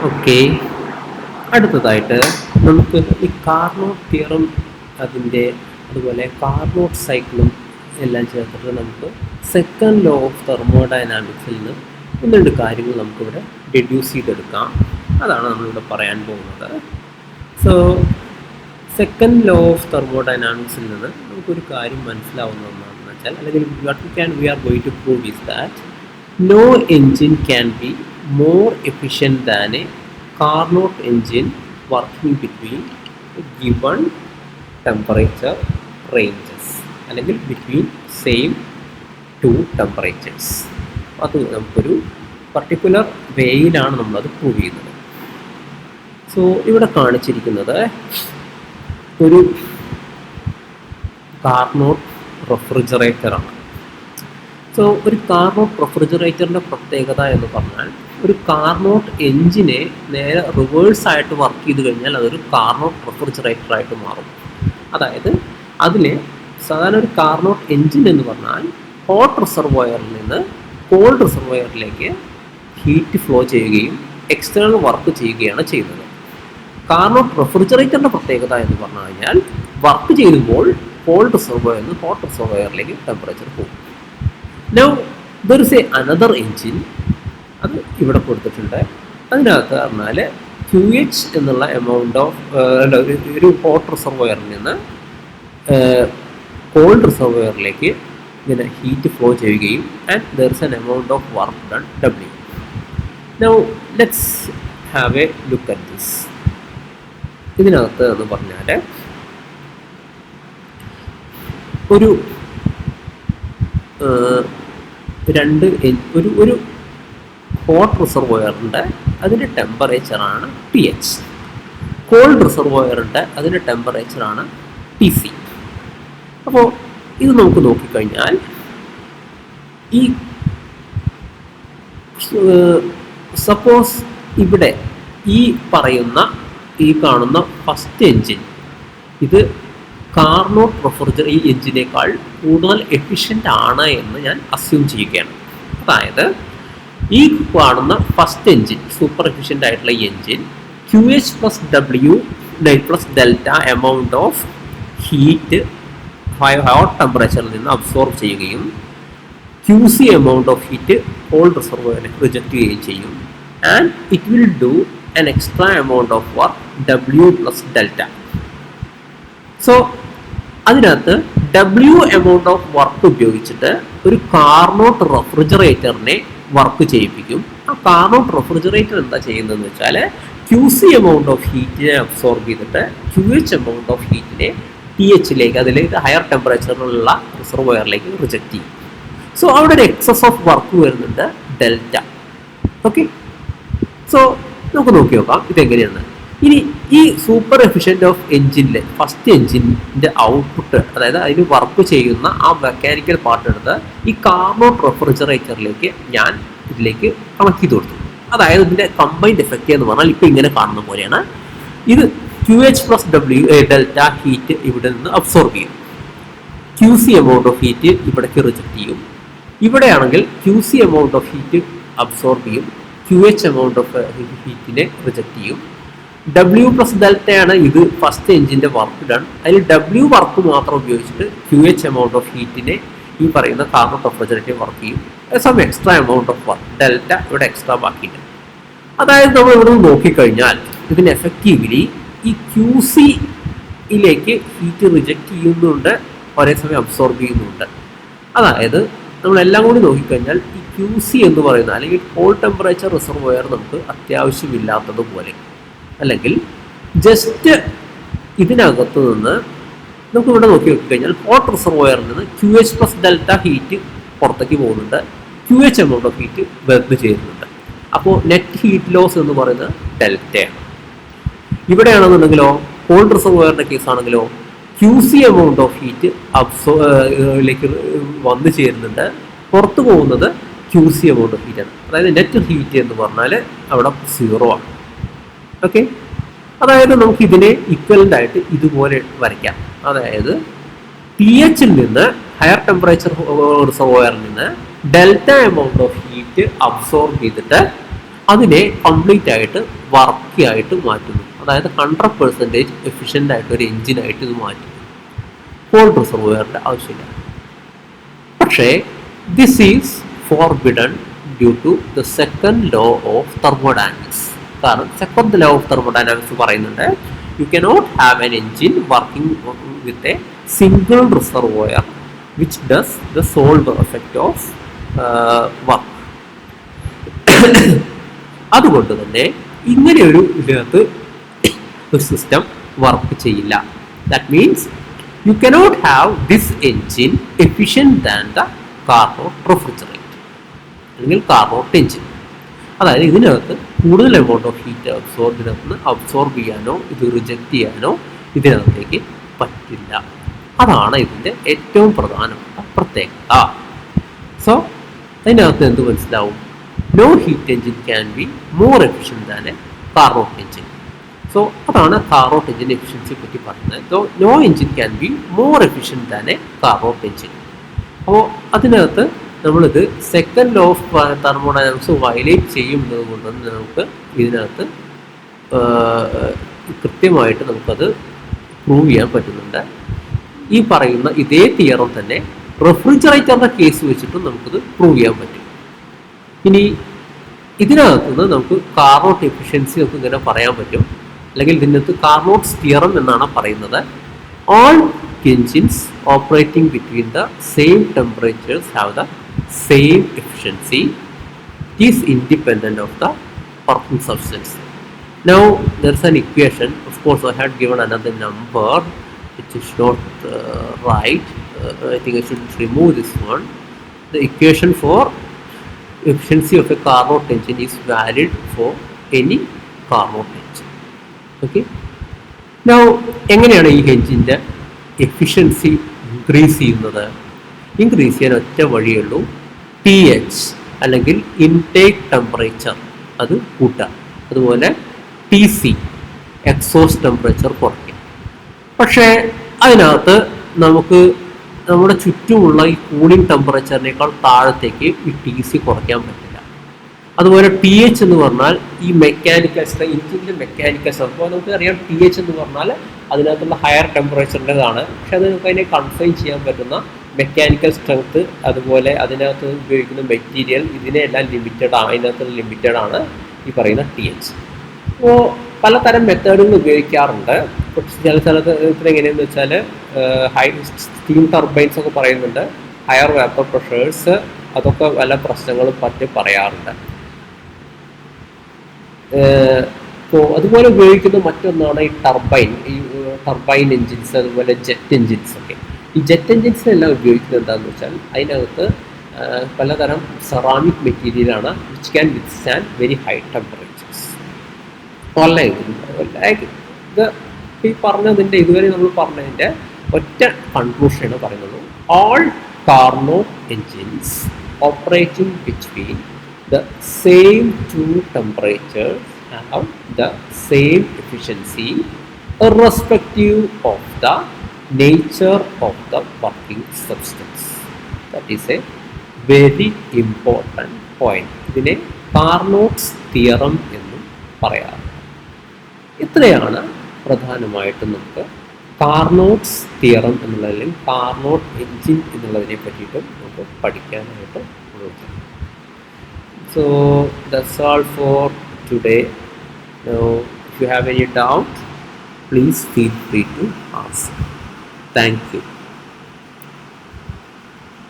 Okay, അടുത്തതായിട്ട് നമുക്ക് ഈ കാർനോട്ട് തിയറം അതുപോലെ കാർനോട്ട് സൈക്കിളും എല്ലാം ചേർത്തിട്ട് നമുക്ക് സെക്കൻഡ് ലോ ഓഫ് തെർമോഡൈനാമിക്സിൽ നിന്ന് ഒന്ന് രണ്ട് കാര്യങ്ങൾ നമുക്കിവിടെ ഡെഡ്യൂസ് ചെയ്തെടുക്കാം. അതാണ് നമ്മളിവിടെ പറയാൻ പോകുന്നത്. സോ സെക്കൻഡ് ലോ ഓഫ് തെർമോഡൈനാമിക്സിൽ നിന്ന് നമുക്കൊരു കാര്യം മനസ്സിലാവുന്ന ഒന്നാണെന്ന് വെച്ചാൽ, അല്ലെങ്കിൽ we are going to prove is that no engine can be more efficient than a Carnot engine working between given temperature ranges, അല്ലെങ്കിൽ ബിറ്റ്വീൻ സെയിം ടു ടെമ്പറേച്ചേഴ്സ്. അത് നമുക്കൊരു പർട്ടിക്കുലർ വേയിലാണ് നമ്മളത് പ്രൂവ് ചെയ്യുന്നത്. സോ ഇവിടെ കാണിച്ചിരിക്കുന്നത് ഒരു കാർനോട്ട് റെഫ്രിജറേറ്ററാണ്. സോ ഒരു Carnot റെഫ്രിജറേറ്ററിൻ്റെ പ്രത്യേകത എന്ന് പറഞ്ഞാൽ, ഒരു കാർനോട്ട് എൻജിനെ നേരെ റിവേഴ്സായിട്ട് വർക്ക് ചെയ്ത് കഴിഞ്ഞാൽ അതൊരു കാർനോട്ട് റെഫ്രിജറേറ്ററായിട്ട് മാറും. അതായത് അതിലെ സാധാരണ ഒരു കാർനോട്ട് എൻജിൻ എന്ന് പറഞ്ഞാൽ ഹോട്ട് റിസർവോയറിൽ നിന്ന് കോൾഡ് റിസർവോയറിലേക്ക് ഹീറ്റ് ഫ്ലോ ചെയ്യുകയും എക്സ്റ്റേണൽ വർക്ക് ചെയ്യുകയാണ് ചെയ്യുന്നത്. കാർനോട്ട് റെഫ്രിജറേറ്ററിൻ്റെ പ്രത്യേകത എന്ന് പറഞ്ഞു കഴിഞ്ഞാൽ, വർക്ക് ചെയ്യുമ്പോൾ കോൾഡ് റിസർവോയറിൽ നിന്ന് ഹോട്ട് റിസർവോയറിലേക്ക് ടെമ്പറേച്ചർ പോകും. Now there is A another engine, അത് ഇവിടെ കൊടുത്തിട്ടുണ്ട്. അതിനകത്ത് പറഞ്ഞാൽ QH എന്നുള്ള എമൗണ്ട് ഓഫ് ഒരു ഹോട്ട് റിസർവോയറിൽ നിന്ന് കോൾഡ് റിസർവോയറിലേക്ക് ഇങ്ങനെ ഹീറ്റ് ഫ്ലോ ചെയ്യുകയും and there is an amount of work done W. Now let's have A look at this. ഇതിനകത്ത് എന്ന് പറഞ്ഞാൽ ഒരു ഒരു ഹോട്ട് റിസർവോയറിൻ്റെ അതിൻ്റെ ടെമ്പറേച്ചറാണ് TH, കോൾഡ് റിസർവോയറിൻ്റെ അതിൻ്റെ ടെമ്പറേച്ചറാണ് TC. അപ്പോൾ ഇത് നമുക്ക് നോക്കിക്കഴിഞ്ഞാൽ ഈ സപ്പോസ് ഇവിടെ ഈ കാണുന്ന ഫസ്റ്റ് എൻജിൻ ഇത് കാർനോട്ട് ഈ എൻജിനേക്കാൾ കൂടുതൽ എഫിഷ്യൻ്റ് ആണ് എന്ന് ഞാൻ അസ്യൂം ചെയ്യുകയാണ്. അതായത് ഈ കാണുന്ന ഫസ്റ്റ് എൻജിൻ, സൂപ്പർ എഫിഷ്യൻ്റ് ആയിട്ടുള്ള ഈ engine QH + W + delta amount of heat hot ടെമ്പറേച്ചറിൽ നിന്ന് അബ്സോർബ് ചെയ്യുകയും QC amount of heat called റിസർവോയറിനെ reject ചെയ്യുകയും ചെയ്യും. And it will do an extra amount of work W + delta. So അതിനകത്ത് W amount of work ഉപയോഗിച്ചിട്ട് ഒരു Carnot റെഫ്രിജറേറ്ററിനെ work ചെയ്യിപ്പിക്കും. ആ കാർനോട്ട് റെഫ്രിജറേറ്റർ എന്താ ചെയ്യുന്നതെന്ന് വെച്ചാൽ QC എമൗണ്ട് ഓഫ് ഹീറ്റിനെ അബ്സോർബ് ചെയ്തിട്ട് QH എമൗണ്ട് ഓഫ് ഹീറ്റിനെ THലേക്ക്, അതിലേക്ക് ഹയർ ടെമ്പറേച്ചറിലുള്ള റിസർവോയറിലേക്ക് റിജക്റ്റ് ചെയ്യും. സോ അവിടെ ഒരു എക്സസ് ഓഫ് വർക്ക് വരുന്നുണ്ട് ഡെൽറ്റ. ഓക്കെ, സോ നമുക്ക് നോക്കി നോക്കാം ഇതെങ്ങനെയാണ്. ഇനി ഈ super efficient of എൻജിനിലെ first എൻജിൻ്റെ output, അതായത് അതിന് വർക്ക് ചെയ്യുന്ന ആ മെക്കാനിക്കൽ പാർട്ട് എടുത്ത് ഈ കാർനോട്ട് റെഫ്രിജറേറ്ററിലേക്ക് ഞാൻ ഇതിലേക്ക് കണക്ട് ചെയ്ത് കൊടുത്തു. അതായത് ഇതിൻ്റെ കമ്പൈൻഡ് എഫക്റ്റ് എന്ന് പറഞ്ഞാൽ ഇപ്പോൾ ഇങ്ങനെ കാണുന്ന പോലെയാണ്. ഇത് QH + W ഡെൽറ്റ ഹീറ്റ് ഇവിടെ നിന്ന് അബ്സോർബ് ചെയ്യും. QC എമൗണ്ട് ഓഫ് ഹീറ്റ് ഇവിടേക്ക് റിജക്റ്റ് ചെയ്യും. ഇവിടെയാണെങ്കിൽ QC amount of heat absorb ചെയ്യും, QH എമൗണ്ട് ഓഫ് ഹീറ്റിനെ റിജക്റ്റ് ചെയ്യും. W + ഡെൽറ്റയാണ് ഇത് ഫസ്റ്റ് എൻജിൻ്റെ വർക്ക് ഡൺ. അതിൽ W വർക്ക് മാത്രം ഉപയോഗിച്ചിട്ട് QH എമൗണ്ട് ഓഫ് ഹീറ്റിനെ ഈ പറയുന്ന കാർനോട്ട് റെഫ്രിജറേറ്റർ വർക്ക് ചെയ്യും. Some extra amount of work delta ഇവിടെ എക്സ്ട്രാ ബാക്കിയുണ്ട്. അതായത് നമ്മൾ ഇവിടെ നോക്കിക്കഴിഞ്ഞാൽ ഇതിന് എഫക്റ്റീവ്ലി ഈ QCയിലേക്ക് ഹീറ്റ് റിജക്റ്റ് ചെയ്യുന്നുണ്ട്, ഒരേ സമയം അബ്സോർബ് ചെയ്യുന്നുണ്ട്. അതായത് നമ്മളെല്ലാം കൂടി നോക്കിക്കഴിഞ്ഞാൽ ഈ QC എന്ന് പറയുന്ന അല്ലെങ്കിൽ കോൾഡ് ടെമ്പറേച്ചർ റിസർവോയർ നമുക്ക് അത്യാവശ്യമില്ലാത്തതുപോലെ, അല്ലെങ്കിൽ ജസ്റ്റ് ഇതിനകത്ത് നിന്ന് നമുക്ക് ഇവിടെ നോക്കിക്കഴിഞ്ഞാൽ ഹോട്ട് റിസർവോയറിൽ നിന്ന് QH + ഡെൽറ്റ ഹീറ്റ് പുറത്തേക്ക് പോകുന്നുണ്ട്, QH എമൗണ്ട് ഓഫ് ഹീറ്റ് ബർൺ ചെയ്യുന്നുണ്ട്. അപ്പോൾ നെറ്റ് ഹീറ്റ് ലോസ് എന്ന് പറയുന്നത് ഡെൽറ്റയാണ്. ഇവിടെയാണെന്നുണ്ടെങ്കിലോ called റിസർവോയറിൻ്റെ കേസാണെങ്കിലോ QC amount of heat ലേക്ക് വന്നു ചേരുന്നുണ്ട്, പുറത്തു പോകുന്നത് QC എമൗണ്ട് ഓഫ് ഹീറ്റാണ്. അതായത് നെറ്റ് ഹീറ്റ് എന്ന് പറഞ്ഞാൽ അവിടെ 0 ആണ്. ഓക്കെ, അതായത് നമുക്ക് ഇതിനെ ഇക്വലൻ്റ് ആയിട്ട് ഇതുപോലെ വരയ്ക്കാം. അതായത് THൽ നിന്ന് ഹയർ ടെമ്പറേച്ചർ റിസർവോയറിൽ നിന്ന് delta amount of heat absorb ചെയ്തിട്ട് അതിനെ കംപ്ലീറ്റ് ആയിട്ട് വർക്ക് ആയിട്ട് മാറ്റുന്നു. അതായത് 100% എഫിഷ്യൻ്റ് ആയിട്ട് ഒരു എഞ്ചിനായിട്ട് ഇത് മാറ്റുന്നു. കോൾഡ് റിസർവോയറിൻ്റെ ആവശ്യമില്ല. പക്ഷേ this is forbidden due to the second law of thermodynamics. കാരണം സെക്കൻഡ് ലോ ഓഫ് തെർമോഡൈനാമിക്സ് പറയുന്നുണ്ട് you cannot have an engine working with a single reservoir which does the solve effect of work. അതുകൊണ്ട് തന്നെ ഇങ്ങനെയൊരു ഇതിനകത്ത് ഒരു system work ചെയ്യില്ല. That means you cannot have this engine efficient than the Carnot refrigerator അല്ലെങ്കിൽ Carnot engine. അതായത് ഇതിനകത്ത് കൂടുതൽ എമൗണ്ട് ഓഫ് ഹീറ്റ് അബ്സോർബ് ചെയ്യാനോ ഇത് റിജക്റ്റ് ചെയ്യാനോ ഇതിനകത്തേക്ക് പറ്റില്ല. അതാണ് ഇതിൻ്റെ ഏറ്റവും പ്രധാനപ്പെട്ട പ്രത്യേകത. സോ അതിനകത്ത് എന്ത് മനസ്സിലാവും? No heat engine can be more efficient than a Carnot engine. So അതാണ് കാർനോട്ട് എൻജിൻ എഫിഷ്യൻസിയെ പറ്റി പറയുന്നത്. So no engine can be more efficient than a Carnot engine. അപ്പോൾ അതിനകത്ത് നമ്മളിത് second law of thermodynamics violate ചെയ്യുന്നത് കൊണ്ട് നമുക്ക് ഇതിനകത്ത് കൃത്യമായിട്ട് നമുക്കത് പ്രൂവ് ചെയ്യാൻ പറ്റുന്നുണ്ട്. ഈ പറയുന്ന ഇതേ തിയറം തന്നെ റെഫ്രിജറേറ്ററിൻ്റെ കേസ് വെച്ചിട്ടും നമുക്കിത് പ്രൂവ് ചെയ്യാൻ പറ്റും. ഇനി ഇതിനകത്തുനിന്ന് നമുക്ക് കാർനോട്ട് എഫിഷ്യൻസി നമുക്ക് ഇങ്ങനെ പറയാൻ പറ്റും, അല്ലെങ്കിൽ ഇതിനകത്ത് കാർനോട്ട്സ് തിയറം എന്നാണ് പറയുന്നത്. All engines operating between the same temperatures have the same efficiency. It is independent of the working substance. Now there is an equation. Of course I had given another number which is not right. I think I should remove this one. The equation for efficiency of a Carnot engine is valid for any Carnot engine. Okay. Now എങ്ങനെയാണ് ഈ എഞ്ചിൻ്റെ efficiency increase ചെയ്യുന്നത്? Increase ചെയ്യാൻ ഒറ്റ വഴിയുള്ളൂ, TH അല്ലെങ്കിൽ intake temperature അത് കൂട്ടുക, അതുപോലെ TC എക്സോസ്റ്റ് ടെമ്പറേച്ചർ കുറയ്ക്കുക. പക്ഷേ അതിനകത്ത് നമുക്ക് നമ്മുടെ ചുറ്റുമുള്ള ഈ കൂളിംഗ് ടെമ്പറേച്ചറിനേക്കാൾ താഴത്തേക്ക് ഈ TC കുറയ്ക്കാൻ പറ്റില്ല. അതുപോലെ TH എന്ന് പറഞ്ഞാൽ ഈ മെക്കാനിക്കൽ എഞ്ചിൻ്റെ മെക്കാനിക്കൽ സ്ട്രെങ്ത്. അപ്പോൾ നമുക്ക് അറിയാം TH എന്ന് പറഞ്ഞാൽ അതിനകത്തുള്ള ഹയർ ടെമ്പറേച്ചറിൻ്റെതാണ്. പക്ഷെ അത് നമുക്ക് അതിനെ കൺഫൈൻ ചെയ്യാൻ പറ്റുന്ന മെക്കാനിക്കൽ സ്ട്രെങ്ത്, അതുപോലെ അതിനകത്ത് ഉപയോഗിക്കുന്ന മെറ്റീരിയൽ, ഇതിനെല്ലാം ലിമിറ്റഡ് ആണ് ഈ പറയുന്ന TH. അപ്പോൾ പലതരം മെത്തേഡുകൾ ഉപയോഗിക്കാറുണ്ട്. ചില സ്ഥലത്ത് എങ്ങനെയെന്ന് വെച്ചാൽ സ്റ്റീം ടർബൈൻസ് ഒക്കെ പറയുന്നുണ്ട്, ഹയർ വേപ്പർ പ്രഷേഴ്സ്, അതൊക്കെ പല പ്രശ്നങ്ങളും പറ്റി പറയാറുണ്ട്. അപ്പോൾ അതുപോലെ ഉപയോഗിക്കുന്ന മറ്റൊന്നാണ് ഈ ടർബൈൻ എൻജിൻസ്, അതുപോലെ ജെറ്റ് എൻജിൻസ് ഒക്കെ. ഈ ജെറ്റ് എൻജിൻസിനെല്ലാം ഉപയോഗിക്കുന്നത് എന്താണെന്ന് വെച്ചാൽ അതിനകത്ത് പലതരം സെറാമിക് മെറ്റീരിയലാണ് which can withstand very high temperatures. ഇത് ഈ പറഞ്ഞതിൻ്റെ ഇതുവരെ നമ്മൾ പറഞ്ഞതിൻ്റെ ഒറ്റ കൺക്ലൂഷനാണ് പറയുന്നത്. All Carnot engines operating between the same two temperatures have the same efficiency irrespective of the nature of the working substance. That is a very important point. ഇതിനെ Carnot's theorem എന്നും പറയാറുണ്ട്. ഇത്രയാണ് പ്രധാനമായിട്ടും നമുക്ക് കാർനോട്ട്സ് തിയറം എന്നുള്ളതിൽ Carnot engine എന്നുള്ളതിനെ പറ്റിയിട്ടും നമുക്ക് പഠിക്കാനായിട്ട് ഉള്ളത്. So that's all for today. Now if you have any doubt, please feel free to ask. Thank you.